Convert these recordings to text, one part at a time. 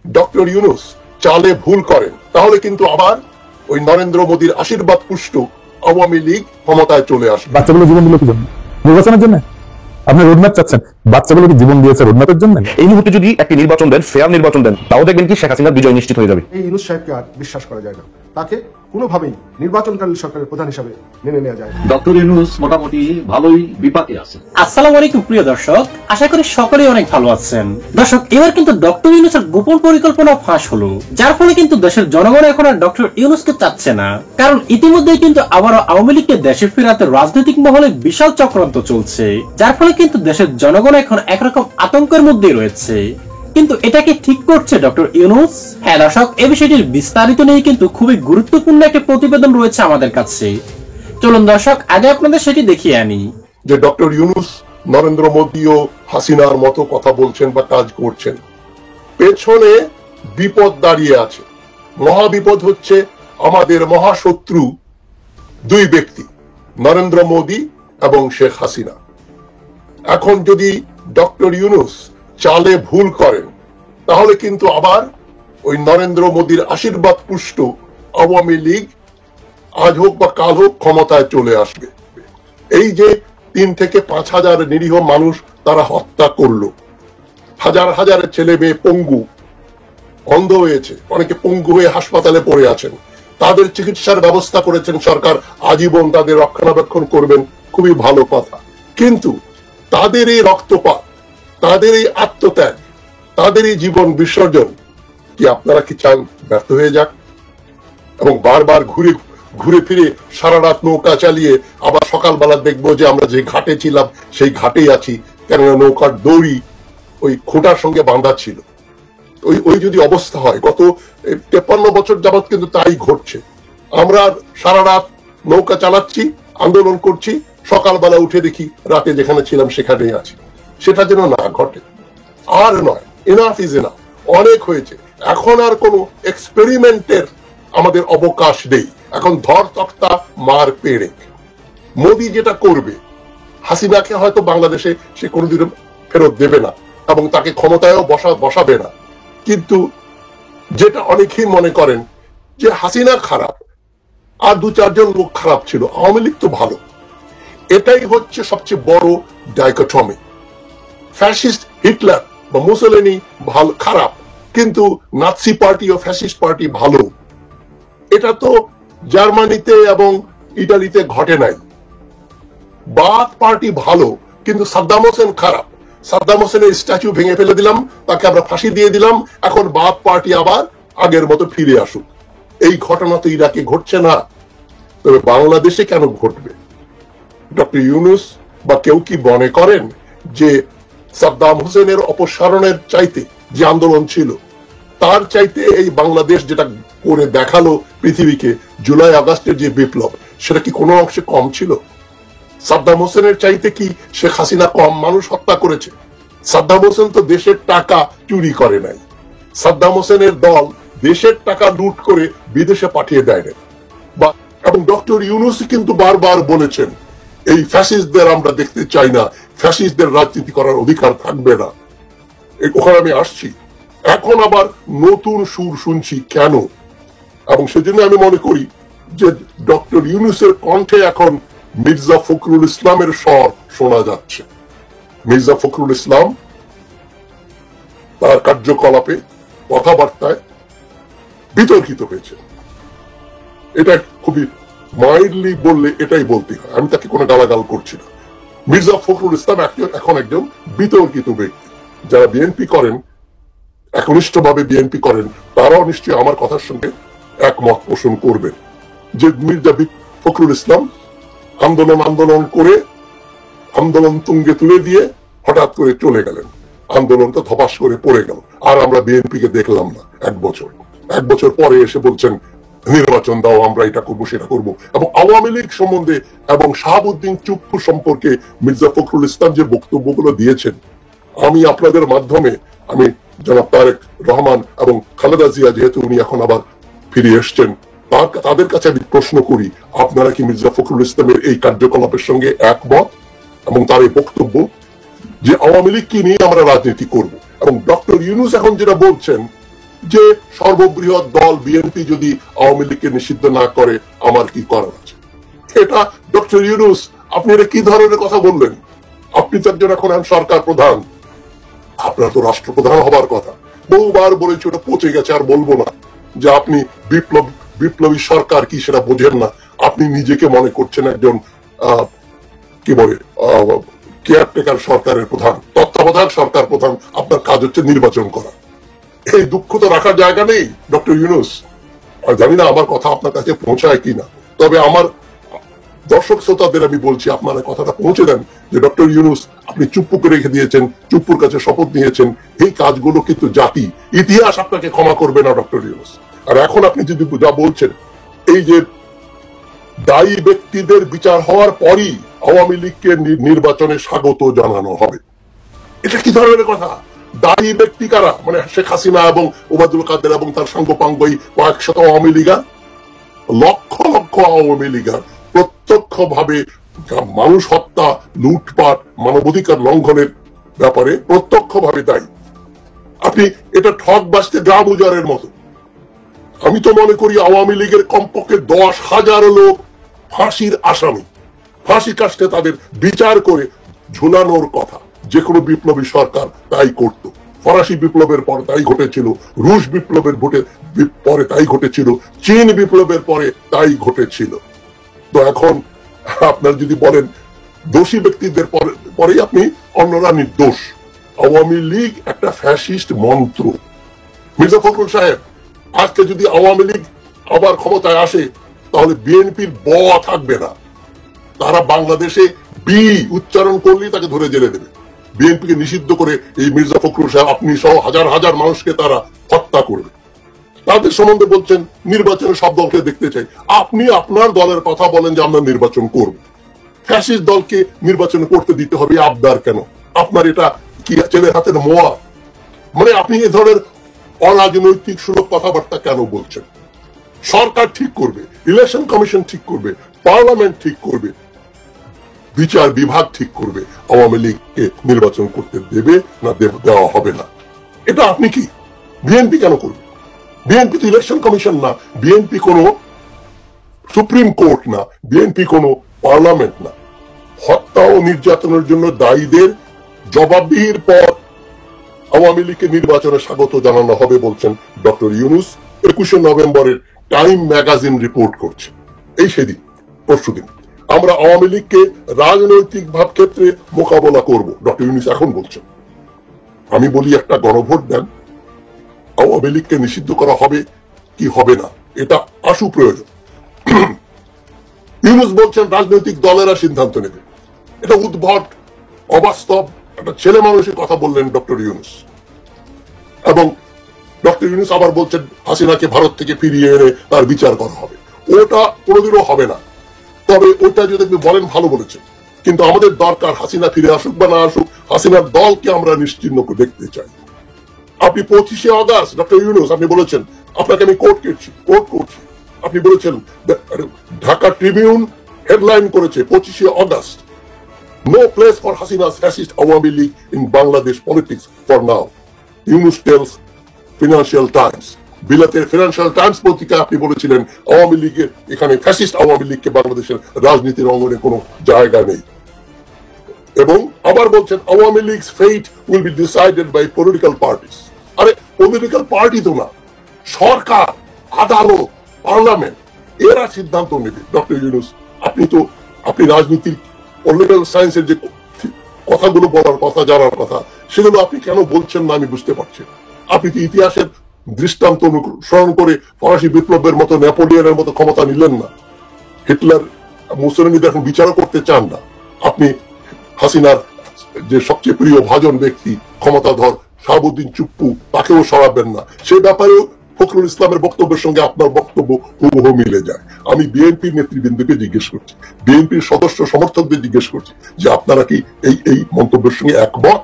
Doctor Yunus চালে ভুল করেন, তাহলে কিন্তু আবার ওই নরেন্দ্র মোদীর আশীর্বাদ পুষ্ট আওয়ামী লীগ ক্ষমতায় চলে আসবে। বাচ্চাগুলো জীবন দিল কি জন্য? নির্বাচনের জন্য? আপনি রোডম্যাপ চাচ্ছেন, বাচ্চাগুলোকে জীবন দিয়েছে রোডম্যাপের জন্য। এই মুহূর্তে যদি একটি নির্বাচন দেন, ফেয়ার নির্বাচন দেন, তাও দেখবেন কি শেখ হাসিনার বিজয় নিশ্চিত হয়ে যাবে। এই ইউনূস সাহেবকে আর বিশ্বাস করা যায় না, তাকে কোনোভাবেই নির্বাচনকালীন সরকারের প্রধান হিসাবে মেনে নেওয়া যায়। ডক্টর ইউনূস মোটামুটি ভালোই বিপাকে আছে। আসসালামু আলাইকুম প্রিয় দর্শক, আশা করি সকলেই অনেক ভালো আছেন। দর্শক, এবার কিন্তু ডক্টর ইউনূসের গোপন পরিকল্পনা ফাঁস হলো, যার ফলে কিন্তু দেশের জনগণ এখন আর ডক্টর ইউনূসকে চাচ্ছে না। কারণ ইতিমধ্যেই কিন্তু আবারও আওয়ামী লীগকে দেশে ফেরাতে রাজনৈতিক মহলে বিশাল চক্রান্ত চলছে, যার ফলে কিন্তু দেশের জনগণ এখন একরকম আতঙ্কের মধ্যেই রয়েছে। কিন্তু এটা কি ঠিক করছে ডক্টর ইউনূস? হ্যাঁ দর্শক, এই বিষয়টির বিস্তারিত নিয়ে কিন্তু খুবই গুরুত্বপূর্ণ একটা প্রতিবেদন রয়েছে আমাদের কাছে। চলুন দর্শক, আগে আপনাদের সেটি দেখিয়ে আনি। যে ডক্টর ইউনূস নরেন্দ্র মোদী ও হাসিনার মতো কথা বলছেন বা কাজ করছেন, পেছনে বিপদ দাঁড়িয়ে আছে। মহাবিপদ হচ্ছে আমাদের মহাশত্রু দুই ব্যক্তি, নরেন্দ্র মোদী এবং শেখ হাসিনা। এখন যদি ডক্টর ইউনূস চালে ভুল করেন, তাহলে কিন্তু আবার ওই নরেন্দ্র মোদীর আশীর্বাদ পুষ্ট আওয়ামী লীগ আজ হোক বা কাল হোক ক্ষমতায় চলে আসবে। এই যে 3 থেকে 5 হাজার নিরীহ মানুষ তারা হত্যা করলো, হাজার হাজার ছেলে মেয়ে পঙ্গু, অন্ধ হয়েছে, অনেকে পঙ্গু হয়ে হাসপাতালে পড়ে আছেন, তাদের চিকিৎসার ব্যবস্থা করেছেন সরকার, আজীবন তাদের রক্ষণাবেক্ষণ করবেন, খুবই ভালো কথা। কিন্তু তাদের এই রক্তপাত, তাদের এই আত্মত্যাগ, তাদের এই জীবন বিসর্জন কি আপনারা কি চান ব্যর্থ হয়ে যাক? এবং বারবার ঘুরে ঘুরে ফিরে সারা রাত নৌকা চালিয়ে আবার সকালবেলা দেখবো যে আমরা যে ঘাটে ছিলাম সেই ঘাটেই আছি, কেননা নৌকার দড়ি ওই খোঁটার সঙ্গে বাঁধা ছিল। ওই যদি অবস্থা হয়, গত 53 বছর যাবৎ কিন্তু তাই ঘটছে। আমরা সারা রাত নৌকা চালাচ্ছি, আন্দোলন করছি, সকালবেলা উঠে দেখি রাতে যেখানে ছিলাম সেখানেই আছি। সেটা যেন না ঘটে। আর নয়, এনাফ ইজ এনাফ, অনেক হয়েছে। এখন আর কোনো এক্সপেরিমেন্টের আমাদের অবকাশ নেই। এখন ধর তক্তা মার পেড়ে। মোদী যেটা করবে, হাসিনাকে হয়তো বাংলাদেশে সে কোনোদিন ফেরত দেবে না এবং তাকে ক্ষমতায়ও বসাবে না। কিন্তু যেটা অনেকেই মনে করেন যে হাসিনা খারাপ আর 2-4 জন লোক খারাপ ছিল, আওয়ামী লীগ তো ভালো। এটাই হচ্ছে সবচেয়ে বড় ডাইকটমি। ফ্যাসিস্ট হিটলার বা মুসোলিনি ভালো খারাপ, কিন্তু নাৎসি পার্টি ও ফ্যাসিস্ট পার্টি ভালো। এটা তো জার্মানিতে এবং ইটালিতে ঘটে নাই। বাথ পার্টি ভালো, কিন্তু সাদ্দাম হোসেন খারাপ। সাদ্দাম হোসেনের স্ট্যাচু ভেঙে ফেলে দিলাম, তাকে আমরা ফাঁসি দিয়ে দিলাম, এখন বাথ পার্টি আবার আগের মতো ফিরে আসুক। এই ঘটনা তো ইরাকে ঘটছে না, তবে বাংলাদেশে কেন ঘটবে? ডক্টর ইউনূস বা কেউ কি মনে করেন যে সাদ্দাম হোসেনের অপসারণের চাইতে যে আন্দোলন ছিল, তার চাইতে এই বাংলাদেশ যেটা করে দেখালো পৃথিবীকে, জুলাই আগস্টের যে বিপ্লব, সেটা কি কোনো অংশে কম ছিল? সাদ্দাম হোসেনের চাইতে কি শেখ হাসিনা কম মানুষ হত্যা করেছে? সাদ্দাম হোসেন তো দেশের টাকা চুরি করে নাই। সাদ্দাম হোসেনের দল দেশের টাকা লুট করে বিদেশে পাঠিয়ে দেয় না। এবং ডক্টর ইউনূস কিন্তু বারবার বলেছেন এই ফ্যাসিস্টদের আমরা দেখতে চাই না, ফ্যাসিস্টদের রাজনীতি করার অধিকার থাকবে না। ওখানে আমি আসছি। এখন আবার নতুন সুর শুনছি কেন? এবং সেজন্য আমি মনে করি যে ডক্টর ইউনূসের কণ্ঠে এখন মির্জা ফখরুল ইসলামের স্বর শোনা যাচ্ছে। মির্জা ফখরুল ইসলাম তার কার্যকলাপে, কথাবার্তায় বিতর্কিত হয়েছে। এটা খুবই মাইল্ডলি বললে এটাই বলতে হয়, আমি তাকে কোনো গালাগাল করছি না। মির্জা ফখরুল ইসলাম এখন একজন বিতর্কিত ব্যক্তি। যারা বিএনপি করেন, একনিষ্ঠভাবে বিএনপি করেন, তারাও নিশ্চয়ই আমার কথার সঙ্গে একমত পোষণ করবেন যে মির্জা ফখরুল ইসলাম আন্দোলন করে আন্দোলন তুঙ্গে তুলে দিয়ে হঠাৎ করে চলে গেলেন। আন্দোলনটা ধপাস করে পড়ে গেল, আর আমরা বিএনপিকে দেখলাম না। 1 বছর পরে এসে বলছেন নির্বাচন দাও, আমরা এটা করবো সেটা করবো। এবং আওয়ামী লীগ সম্বন্ধে এবং শাহাবুদ্দিন চুপ্পু সম্পর্কে মির্জা ফখরুল ইসলাম যে বক্তব্যগুলো দিয়েছেন, আমি আপনাদের মাধ্যমে আমি জনাব তারেক রহমান এবং খালেদা জিয়া, যেহেতু উনি এখন আবার ফিরে এসছেন, তাদের কাছে আমি প্রশ্ন করি, আপনারা কি মির্জা ফখরুল ইসলামের এই কার্যকলাপের সঙ্গে একমত? এবং তার এই বক্তব্য যে আওয়ামী লীগকে নিয়ে আমরা রাজনীতি করব। এবং ডক্টর ইউনূস এখন যেটা বলছেন যে সর্ববৃহৎ দল বিএনপি যদি আওয়ামী লীগকে নিষিদ্ধ না করে আমার কি করার আছে? এটা ডক্টর ইউনূস, আপনি এটা কি ধরনের কথা বললেন? আপনি তো একজন এখন সরকার প্রধান, আপনার তো রাষ্ট্রপ্রধান হবার কথা। বহুবার বলেছি, ওটা পচে গেছে, আর বলবো না যে আপনি বিপ্লবী সরকার কি সেটা বোঝেন না। আপনি নিজেকে মনে করছেন একজন কি বলে কেয়ারটেকার সরকারের প্রধান, তত্ত্বাবধায়ক সরকার প্রধান। আপনার কাজ হচ্ছে নির্বাচন করা। এই দুঃখ তো রাখার জায়গা নেই ডক্টর ইউনূস। আর জানি না আমার কথা আপনার কাছে পৌঁছায় কিনা, তবে আমার দর্শক শ্রোতাদের আমি বলছি, আপনারা কথাটা পৌঁছে দেন যে ডক্টর ইউনূস, আপনি চুপ্পুকে রেখে দিয়েছেন, চুপ্পুর কাছে শপথ নিয়েছেন। এই কাজগুলো কিন্তু জাতি, ইতিহাস আপনাকে ক্ষমা করবে না ডক্টর ইউনূস। আর এখন আপনি যদি যা বলছেন, এই যে দায়ী ব্যক্তিদের বিচার হওয়ার পরই আওয়ামী লীগকে নির্বাচনে স্বাগত জানানো হবে, এটা কি ধরনের কথা? দায়ী ব্যক্তি কারা? মানে শেখ হাসিনা এবং ওবায়দুল কাদের এবং তার সাঙ্গপাঙ্গই কয়েকশত আওয়ামী লীগার, লক্ষ লক্ষ আওয়ামী লীগার প্রত্যক্ষভাবে মানুষ হত্যা, লুটপাট, মানবাধিকার লঙ্ঘনের ব্যাপারে প্রত্যক্ষভাবে দায়ী। আপনি এটা ঠক বাঁচতে গ্রাম উজাড়ের মতো। আমি তো মনে করি আওয়ামী লীগের কমপক্ষে 10,000 লোক ফাঁসির আসামি, ফাঁসি কাস্টে তাদের বিচার করে ঝুলানোর কথা। যে কোনো বিপ্লবী সরকার তাই করত। ফরাসি বিপ্লবের পরে তাই ঘটেছিল, রুশ বিপ্লবের পরে তাই ঘটেছিল, চীন বিপ্লবের পরে তাই ঘটেছিল। তো এখন আপনার যদি বলেন দোষী ব্যক্তিদের পরেই আপনি অন্যরা নির্দোষ। আওয়ামী লীগ একটা ফ্যাসিস্ট মন্ত্র। মির্জা ফখরুল সাহেব, আজকে যদি আওয়ামী লীগ আবার ক্ষমতায় আসে তাহলে বিএনপির ব থাকবে না। তারা বাংলাদেশে বি উচ্চারণ করলেই তাকে ধরে জেলে দেবে। বিএনপিকে নিষিদ্ধ করে এই মির্জা ফখরুল সাহেব, আপনি সহ হাজার হাজার মানুষকে তারা হত্যা করবে। তাদের সম্বন্ধে বলছেন নির্বাচনে সব দলকে দেখতে চাই। আপনি আপনার দলের কথা বলেন যে আমরা নির্বাচন করব। ফ্যাসিস্ট দলকে নির্বাচন করতে দিতে হবে আবদার কেন? আপনার এটা কি ছেলের হাতের মোয়া? মানে আপনি এ ধরনের অরাজনৈতিক সুলভ কথাবার্তা কেন বলছেন? সরকার ঠিক করবে, ইলেকশন কমিশন ঠিক করবে, পার্লামেন্ট ঠিক করবে, বিচার বিভাগ ঠিক করবে আওয়ামী লীগকে নির্বাচন করতে দেবে না দেওয়া হবে না। এটা আপনি কি বিএনপি কেন করবে? বিএনপি তো ইলেকশন কমিশন না, বিএনপি কোনো সুপ্রিম কোর্ট না, বিএনপি কোনো পার্লামেন্ট না। হত্যা ও নির্যাতনের জন্য দায়ীদের জবাবদিহির পর আওয়ামী লীগকে নির্বাচনে স্বাগত জানানো হবে বলছেন ডক্টর ইউনূস। 21শে নভেম্বরের টাইম ম্যাগাজিন রিপোর্ট করছে। এই সেদিন পরশুদিন আমরা আওয়ামী লীগকে রাজনৈতিক ভাব ক্ষেত্রে মোকাবেলা করব, ডক্টর ইউনূস এখন বলছেন। আমি বলি একটা গণভোট দেন, আওয়ামী লীগকে নিষিদ্ধ করা হবে কি হবে না, এটা আশু প্রয়োজন। ইউনূস বলছেন রাজনৈতিক দলেরা সিদ্ধান্ত নেবে। এটা উদ্ভট, অবাস্তব, একটা ছেলে মানুষের কথা বললেন ডক্টর ইউনূস। এবং ডক্টর ইউনূস আবার বলছেন হাসিনাকে ভারত থেকে ফিরিয়ে এনে তার বিচার করা হবে। ওটা কোনোদিনও হবে না। তবে ওইটা যদি আপনি বলেন ভালো বলেছেন, কিন্তু আমাদের দরকার হাসিনা ফিরে আসুক বা না আসুক, হাসিনার দলকে আমরা নিশ্চিহ্ন দেখতে চাই। আপনি 25শে অগাস্ট ডক্টর ইউনূস আপনি বলেছেন, আপনাকে আমি কোর্ট করছি, আপনি বলেছেন ঢাকা ট্রিবিউন হেডলাইন করেছে 25শে August, no place for Hasina's fascist Awami League in Bangladesh politics for now. Yunus tells Financial Times. বিলাতের ফিনান্সিয়াল টাইমস পত্রিকা আপনি বলেছিলেন আওয়ামী লীগের এখানে ফ্যাসিস্ট আওয়ামী লীগকে বাংলাদেশের রাজনীতির অঙ্গনে কোনো জায়গা নেই। এবং আবার বলছেন Awami League's fate will be decided by political parties. আরে পলিটিক্যাল পার্টি তো না, সরকার, আদালত, পার্লামেন্ট এরা সিদ্ধান্ত নেবে। ডক্টর ইউনূস আপনি রাজনীতির পলিটিক্যাল সায়েন্সের যে কথাগুলো বলার কথা, জানার কথা, সেগুলো আপনি কেন বলছেন না আমি বুঝতে পারছি। আপনি তো ইতিহাসের দৃষ্টান্ত অনুসরণ করে ফরাসি বিপ্লবের মতো, নেপোলিয়নের মতো ক্ষমতা নিলেন না। হিটলার, মুসলিমদের এখন বিচারও করতে চান না। আপনি হাসিনার যে সবচেয়ে প্রিয় ভাজন ব্যক্তি ক্ষমতাধর শাহাবুদ্দিন চুপ্পু, তাকেও সরাবেন না। সে ব্যাপারেও ফখরুল ইসলামের বক্তব্যের সঙ্গে আপনার বক্তব্য হুবহু মিলে যায়। আমি বিএনপির নেতৃবৃন্দকে জিজ্ঞেস করছি, বিএনপির সদস্য সমর্থকদের জিজ্ঞেস করছি যে আপনারা কি এই মন্তব্যের সঙ্গে একমত?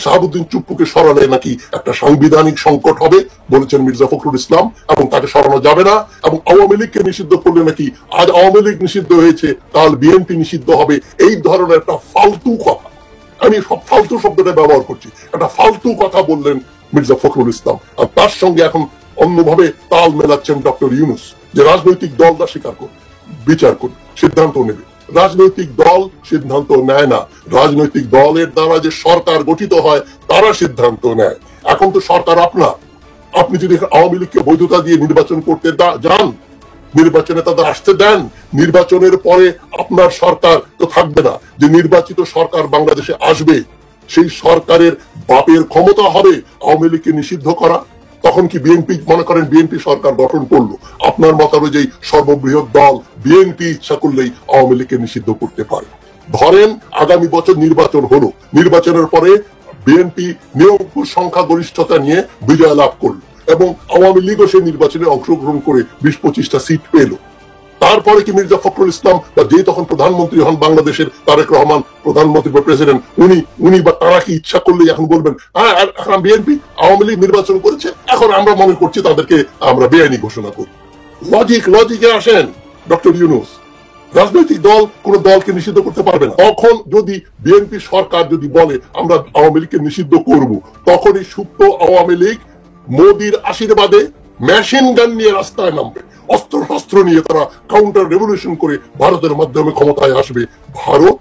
শাহাবুদ্দিন চুপ্পুকে সরালে নাকি একটা সাংবিধানিক সংকট হবে বলেছেন মির্জা ফখরুল ইসলাম, এবং তাকে সরানো যাবে না। এবং আওয়ামী লীগকে নিষিদ্ধ করলে নাকি আজ আওয়ামী লীগ নিষিদ্ধ হয়েছে কাল বিএনপি নিষিদ্ধ হবে। এই ধরনের একটা ফালতু কথা, আমি ফালতু শব্দটা ব্যবহার করছি, একটা ফালতু কথা বললেন মির্জা ফখরুল ইসলাম। আর তার সঙ্গে এখন অন্যভাবে তাল মেলাচ্ছেন ডক্টর ইউনূস, যে রাজনৈতিক দলটা স্বীকার করুন, বিচার করুন, সিদ্ধান্ত নেবে। রাজনৈতিক দল সিদ্ধান্ত নেয় না, রাজনৈতিক দলের দ্বারা যে সরকার গঠিত হয় তারা সিদ্ধান্ত নেয়। এখন তো সরকার আপনার, আপনি যদি আওয়ামী লীগকে বৈধতা দিয়ে নির্বাচন করতে যান, নির্বাচনে তাদের আসতে দেন, নির্বাচনের পরে আপনার সরকার তো থাকবে না, যে নির্বাচিত সরকার বাংলাদেশে আসবে সেই সরকারের বাপের ক্ষমতা হবে আওয়ামী লীগকে নিষিদ্ধ করা। তখন কি বিএনপি মনে করেন বিএনপি সরকার গঠন করলো, আপনার মত অনুযায়ী সর্ববৃহৎ দল বিএনপি ইচ্ছা করলেই আওয়ামী লীগকে নিষিদ্ধ করতে পারে। ধরেন আগামী বছর নির্বাচন হলো, নির্বাচনের পরে বিএনপি নিরঙ্কুশ সংখ্যাগরিষ্ঠতা নিয়ে বিজয় লাভ করলো এবং আওয়ামী লীগও সেই নির্বাচনে অংশগ্রহণ করে 20-25টা সিট পেল। তারপরে কি মির্জা ফখরুল ইসলাম বা যে তখন প্রধানমন্ত্রী হন বাংলাদেশের, তারেক রহমান প্রধানমন্ত্রী বা প্রেসিডেন্ট, উনি বা তারা কি ইচ্ছা করলে এখন বলবেন হ্যাঁ এখন বিএনপি আওয়ামী লীগ নির্বাচন করেছে, এখন আমরা মনে করছি তাদেরকে আমরা বেআইনি ঘোষণা করি? লজিকে আসেন ডক্টর ইউনূস। রাজনৈতিক দল কোন দলকে নিষিদ্ধ করতে পারবে না। তখন যদি বিএনপি সরকার যদি বলে আমরা আওয়ামী লীগকে নিষিদ্ধ করব, তখনই সুপ্ত আওয়ামী লীগ মোদির আশীর্বাদে মেশিন গান নিয়ে রাস্তায় নামবে, অস্ত্র শস্ত্র নিয়ে তারা কাউন্টার রেভলিউশন করে ভারতের মাধ্যমে ক্ষমতায় আসবে। ভারত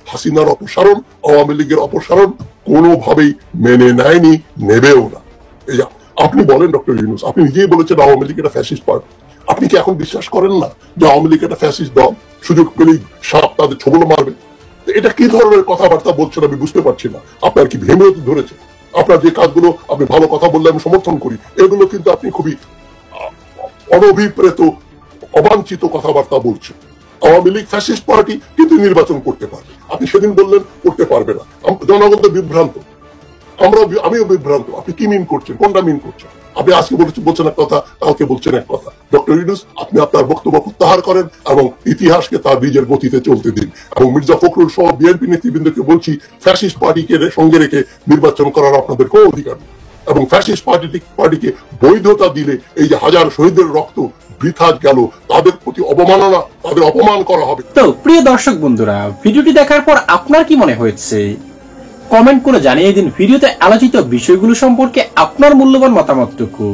হাসিনার অপসারণ, আওয়ামী লীগের অপসারণ কোনোভাবেই মেনে নেয়নি, নেবেও না। এই আপনি বলেন ডক্টর ইউনূস, আপনি নিজেই বলেছেন আওয়ামী লীগ একটা ফ্যাসিস্ট পার্টি। আপনি কি এখন বিশ্বাস করেন না যে আওয়ামী লীগ একটা ফ্যাসিস্ট দল, সুযোগ পেলেই সাপ তাদের ছোবল মারবে? এটা কি ধরনের কথাবার্তা বলছেন আমি বুঝতে পারছি না। আপনার কি ভেমরতি ধরেছে? আপনার যে কাজগুলো আপনি ভালো কথা বললে আমি সমর্থন করি, এগুলো কিন্তু আপনি খুবই অনভিপ্রেত অবাঞ্ছিত কথাবার্তা বলছেন। আওয়ামী লীগ ফ্যাসিস্ট পার্টি কিন্তু নির্বাচন করতে পারবে, আপনি সেদিন বললেন করতে পারবে না। জনগণ তো বিভ্রান্ত, আমিও বিভ্রান্ত। আপনি কি মিন করছেন, কোনটা মিন করছেন? আপনি আজকে বলছেন এক কথা, কালকে বলছেন এক কথা। ডক্টর ইউনূস, আপনি আপনার বক্তব্য প্রত্যাহার করেন এবং ইতিহাসকে তার নিজের গতিতে চলতে দিন। এবং মির্জা ফখরুল সহ বিএনপি নেতৃবৃন্দকে বলছি, ফ্যাসিস্ট পার্টিকে সঙ্গে রেখে নির্বাচন করার আপনাদের কোনো অধিকার নেই। এবং ফ্যাসিস্ট পার্টিকে বৈধতা দিলে এই যে হাজার শহীদের রক্ত বৃথা গেল, তাদের প্রতি অবমাননা, তাদের অপমান করা হবে। তো প্রিয় দর্শক বন্ধুরা, ভিডিওটি দেখার পর আপনার কি মনে হয়েছে কমেন্ট করে জানিয়ে দিন ভিডিওতে আলোচিত বিষয়গুলো সম্পর্কে আপনার মূল্যবান মতামতটুকু।